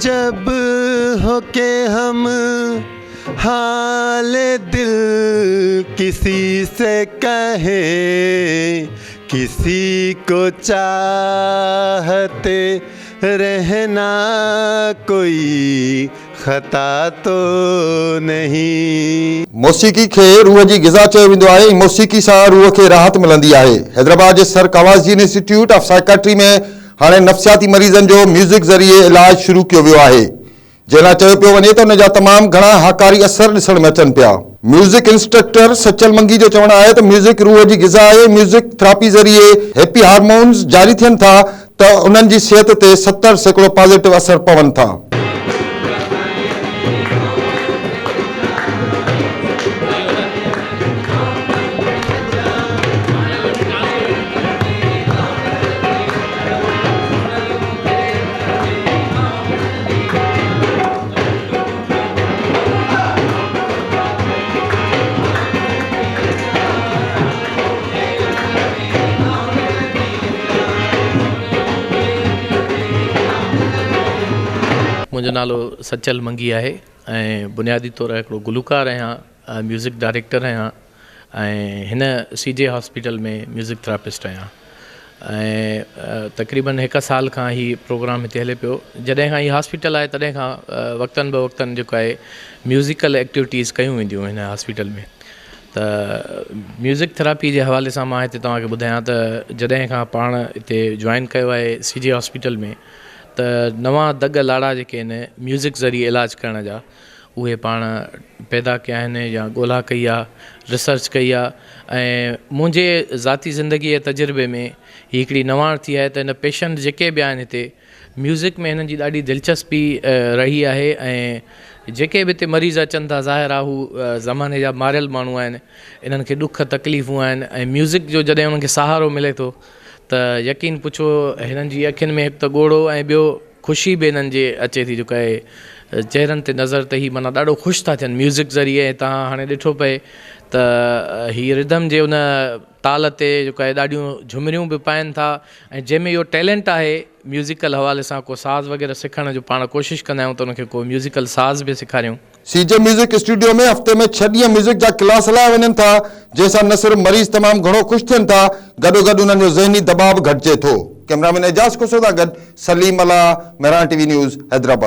जब हो के हम हाल दिल किसी से कहे, किसी को चाहते रहना कोई खता तो नहीं। मौसीक़ी खे रूह जी ग़िज़ा चयो वेंदो आहे। मौसीक़ी सां रूह खे राहत मिलंदी आहे। हैदराबाद जे सर कवाज़दीन इंस्टीट्यूट ऑफ साइकेट्री में हाणे नफ़्सियाती मरीज़नि जो म्यूज़िक ज़रिए इलाज शुरू कियो वियो आहे, जंहिं लाइ चयो पियो वञे त उन जा तमामु घणा हाकारी असर ॾिसण में अचनि पिया। म्यूज़िक इंस्ट्रक्टर सचल मंगी जो चवणु आहे त म्यूज़िक रूह जी ग़िज़ा आहे। म्यूज़िक थेरेपी ज़रिए हैप्पी हार्मोन्स जारी थियनि था त उन्हनि जी सिहत ते 70% पॉज़िटिव असर पवनि था। मुझो नालो सचल मंगी है ऐं बुनियादी तौर हिकिड़ो गुलूकार आहियां, म्यूज़िक डायरेक्टर आहियां ऐं हिन CJ हॉस्पिटल में म्यूज़िक थेरेपिस्ट आहियां ऐं तक़रीबन 1 साल खां ही प्रोग्राम हिते हले पियो। जॾहिं खां ही हॉस्पिटल आहे तॾहिं खां वक़्तन ब वक़्तन जेको आहे म्यूज़िकल एक्टिविटीज़ कयूं वेंदियूं हिन हॉस्पिटल में। त म्यूज़िक थेरेपी जे हवाले सां मां हिते तव्हांखे ॿुधायां त जॾहिं खां पाण हिते जॉइन कयो आहे CJ हॉस्पिटल में त नवां दग लाड़ा जेके आहिनि म्यूज़िक ज़रिए इलाज करण जा उहे पाण पैदा कया आहिनि या ॻोल्हा कई आहे, रिसर्च कई आहे। ऐं मुंहिंजे ज़ाती ज़िंदगीअ जे तजुर्बे में ही हिकिड़ी नवाण थी आहे त हिन पेशेंट जेके बि आहिनि हिते म्यूज़िक में हिननि जी ॾाढी दिलचस्पी रही आहे ऐं जेके बि हिते मरीज़ अचनि था ज़ाहिर आहे हू ज़माने जा मारियल माण्हू आहिनि, इन्हनि खे ॾुख तकलीफ़ूं आहिनि ऐं म्यूज़िक जो जॾहिं उन्हनि खे सहारो मिले थो त यकीन पुछो हिननि जी अखियुनि में हिकु त ॻोड़ो ऐं ॿियो ख़ुशी बि हिननि जे अचे थी, जेको आहे चहिरनि ते नज़र त ही माना ॾाढो ख़ुशि था थियनि म्यूज़िक ज़रिए। तव्हां हाणे ॾिठो पए त हीअ रिदम जे उन ताल ते जेको आहे ॾाढियूं झुमरियूं बि पाइनि था ऐं जंहिंमें इहो टैलेंट आहे म्यूज़िकल हवाले सां को साज़ वग़ैरह सिखण जो पाण कोशिशि कंदा आहियूं त उनखे को म्यूज़िकल साज़ बि सेखारियूं। CJ म्यूज़िक स्टूडियो में हफ़्ते में 6 ॾींहं म्यूज़िक जा क्लास हलाया वञनि था, जंहिंसां न सिर्फ़ मरीज़ तमामु घणो ख़ुशि थियनि था, गॾोगॾु उन्हनि जो ज़हनी दबाव घटिजे थो। कैमरामैन एजाज़ कुसो सां गॾु सलीम अला, मेहरान TV न्यूज़, हैदराबाद।